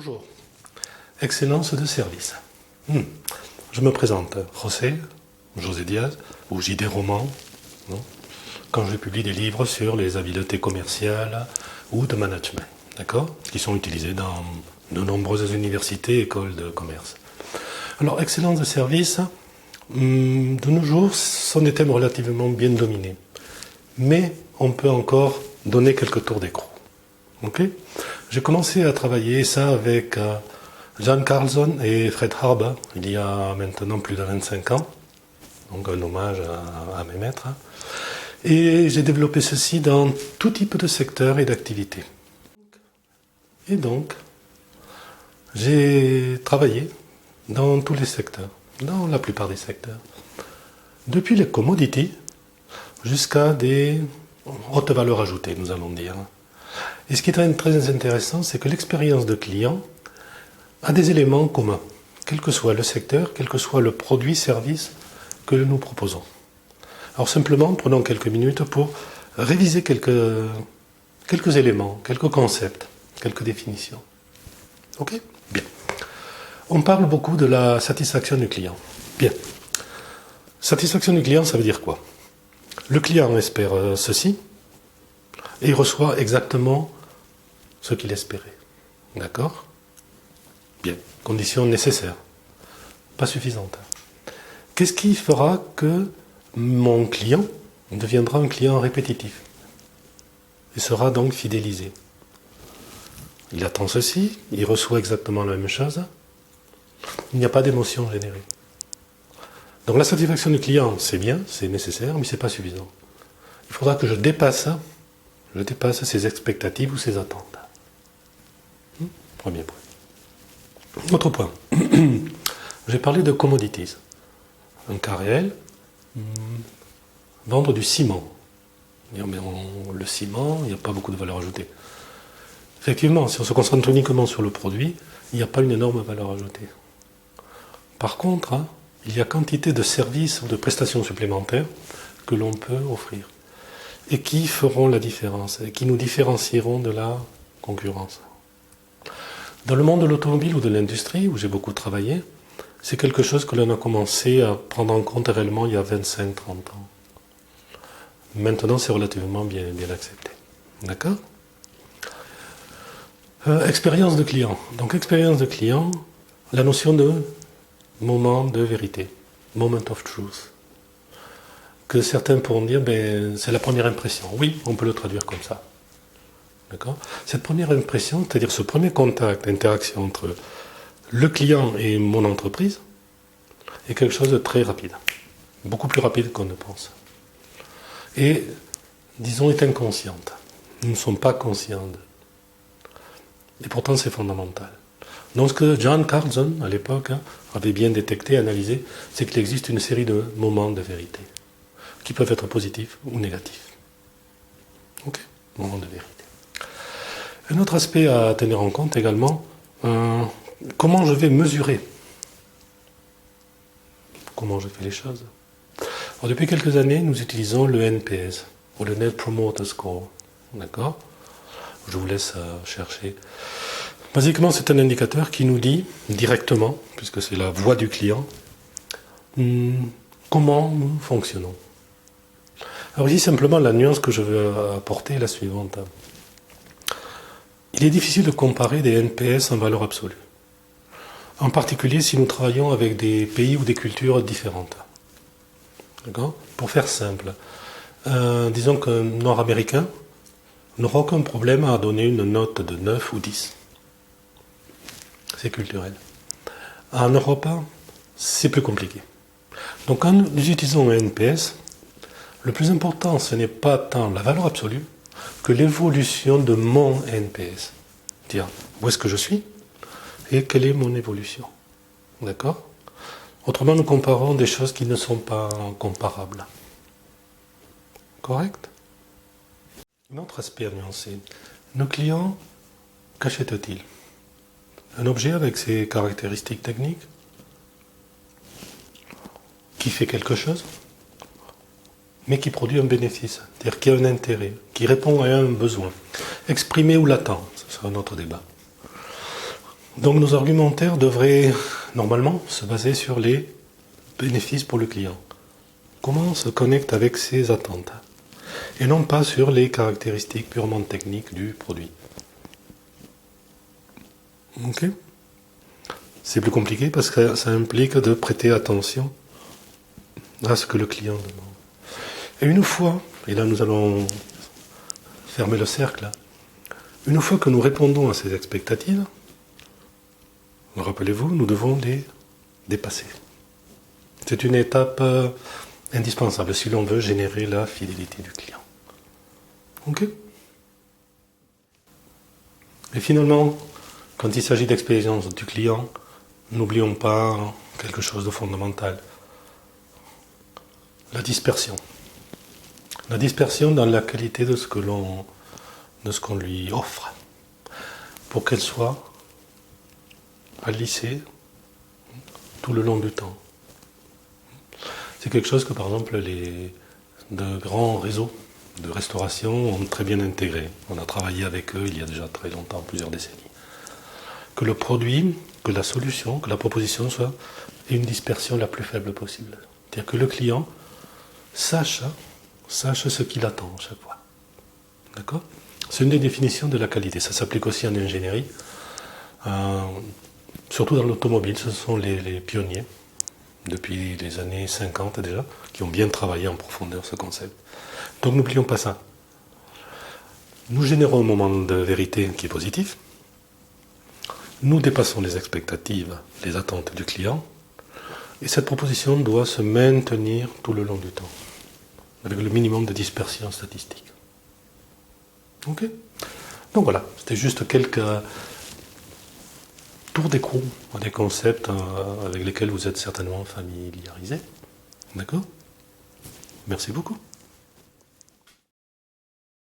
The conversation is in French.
Bonjour, excellence de service. Je me présente, José Diaz, ou JD Roman, quand je publie des livres sur les habiletés commerciales ou de management, d'accord, qui sont utilisés dans de nombreuses universités et écoles de commerce. Alors, excellence de service, de nos jours, sont des thèmes relativement bien dominés, mais on peut encore donner quelques tours d'écrou. Okay. J'ai commencé à travailler ça avec Jan Carlzon et Fred Harber, il y a maintenant plus de 25 ans, donc un hommage à mes maîtres. Et j'ai développé ceci dans tout type de secteur et d'activité. Et donc, j'ai travaillé dans tous les secteurs, dans la plupart des secteurs. Depuis les commodities jusqu'à des hautes valeurs ajoutées, nous allons dire. Et ce qui est très intéressant, c'est que l'expérience de client a des éléments communs, quel que soit le secteur, quel que soit le produit, service que nous proposons. Alors simplement, prenons quelques minutes pour réviser quelques éléments, quelques concepts, quelques définitions. Ok ? Bien. On parle beaucoup de la satisfaction du client. Bien. Satisfaction du client, ça veut dire quoi ? Le client espère ceci, et il reçoit exactement ce qu'il espérait. D'accord ? Bien. Condition nécessaire. Pas suffisante. Qu'est-ce qui fera que mon client deviendra un client répétitif et sera donc fidélisé? Il attend ceci, il reçoit exactement la même chose, il n'y a pas d'émotion générée. Donc la satisfaction du client, c'est bien, c'est nécessaire, mais ce n'est pas suffisant. Il faudra que je dépasse ses expectatives ou ses attentes. Premier point. Autre point. J'ai parlé de commodities. Un cas réel, vendre du ciment. Le ciment, il n'y a pas beaucoup de valeur ajoutée. Effectivement, si on se concentre uniquement sur le produit, il n'y a pas une énorme valeur ajoutée. Par contre, il y a quantité de services ou de prestations supplémentaires que l'on peut offrir et qui feront la différence et qui nous différencieront de la concurrence. Dans le monde de l'automobile ou de l'industrie, où j'ai beaucoup travaillé, c'est quelque chose que l'on a commencé à prendre en compte réellement il y a 25-30 ans. Maintenant, c'est relativement bien accepté. D'accord ? Expérience de client. Donc, expérience de client, la notion de moment de vérité, moment of truth, que certains pourront dire, c'est la première impression. Oui, on peut le traduire comme ça. D'accord ? Cette première impression, c'est-à-dire ce premier contact, interaction entre le client et mon entreprise, est quelque chose de très rapide, beaucoup plus rapide qu'on ne pense. Et, disons, est inconsciente. Nous ne sommes pas conscients d'eux. Et pourtant, c'est fondamental. Donc, ce que Jan Carlzon, à l'époque, avait bien détecté et analysé, c'est qu'il existe une série de moments de vérité, qui peuvent être positifs ou négatifs. Ok ? Moments de vérité. Un autre aspect à tenir en compte également, comment je vais mesurer comment je fais les choses. Alors, depuis quelques années, nous utilisons le NPS, ou le Net Promoter Score. D'accord ? Je vous laisse chercher. Basiquement, c'est un indicateur qui nous dit directement, puisque c'est la voix du client, comment nous fonctionnons. Alors ici, simplement, la nuance que je veux apporter est la suivante. Il est difficile de comparer des NPS en valeur absolue. En particulier si nous travaillons avec des pays ou des cultures différentes. D'accord ? Pour faire simple, disons qu'un Nord-Américain n'aura aucun problème à donner une note de 9 ou 10. C'est culturel. En Europe, c'est plus compliqué. Donc quand nous utilisons un NPS, le plus important, ce n'est pas tant la valeur absolue que l'évolution de mon NPS. C'est-à-dire, où est-ce que je suis et quelle est mon évolution. D'accord ? Autrement, nous comparons des choses qui ne sont pas comparables. Correct ? Un autre aspect à nuancer. Nos clients, qu'achètent-ils ? Un objet avec ses caractéristiques techniques qui fait quelque chose, mais qui produit un bénéfice, c'est-à-dire qui a un intérêt, qui répond à un besoin, exprimé ou latent, ce sera un autre débat. Donc nos argumentaires devraient normalement se baser sur les bénéfices pour le client. Comment on se connecte avec ses attentes et non pas sur les caractéristiques purement techniques du produit. Ok ? C'est plus compliqué parce que ça implique de prêter attention à ce que le client demande. Et une fois, et là nous allons fermer le cercle, une fois que nous répondons à ces expectatives, rappelez-vous, nous devons les dépasser. C'est une étape indispensable si l'on veut générer la fidélité du client. Ok ? Et finalement, quand il s'agit d'expérience du client, n'oublions pas quelque chose de fondamental. La dispersion. La dispersion dans la qualité de ce qu'on lui offre, pour qu'elle soit à lisser tout le long du temps. C'est quelque chose que, par exemple, de grands réseaux de restauration ont très bien intégré. On a travaillé avec eux il y a déjà très longtemps, plusieurs décennies. Que le produit, que la solution, que la proposition soit une dispersion la plus faible possible. C'est-à-dire que le client sache ce qu'il attend à chaque fois. D'accord ? C'est une des définitions de la qualité. Ça s'applique aussi en ingénierie. Surtout dans l'automobile, ce sont les pionniers, depuis les années 50 déjà, qui ont bien travaillé en profondeur ce concept. Donc n'oublions pas ça. Nous générons un moment de vérité qui est positif. Nous dépassons les expectatives, les attentes du client. Et cette proposition doit se maintenir tout le long du temps, avec le minimum de dispersion statistique. Ok ? Donc voilà, c'était juste quelques tours d'écrou, des concepts avec lesquels vous êtes certainement familiarisés. D'accord ? Merci beaucoup.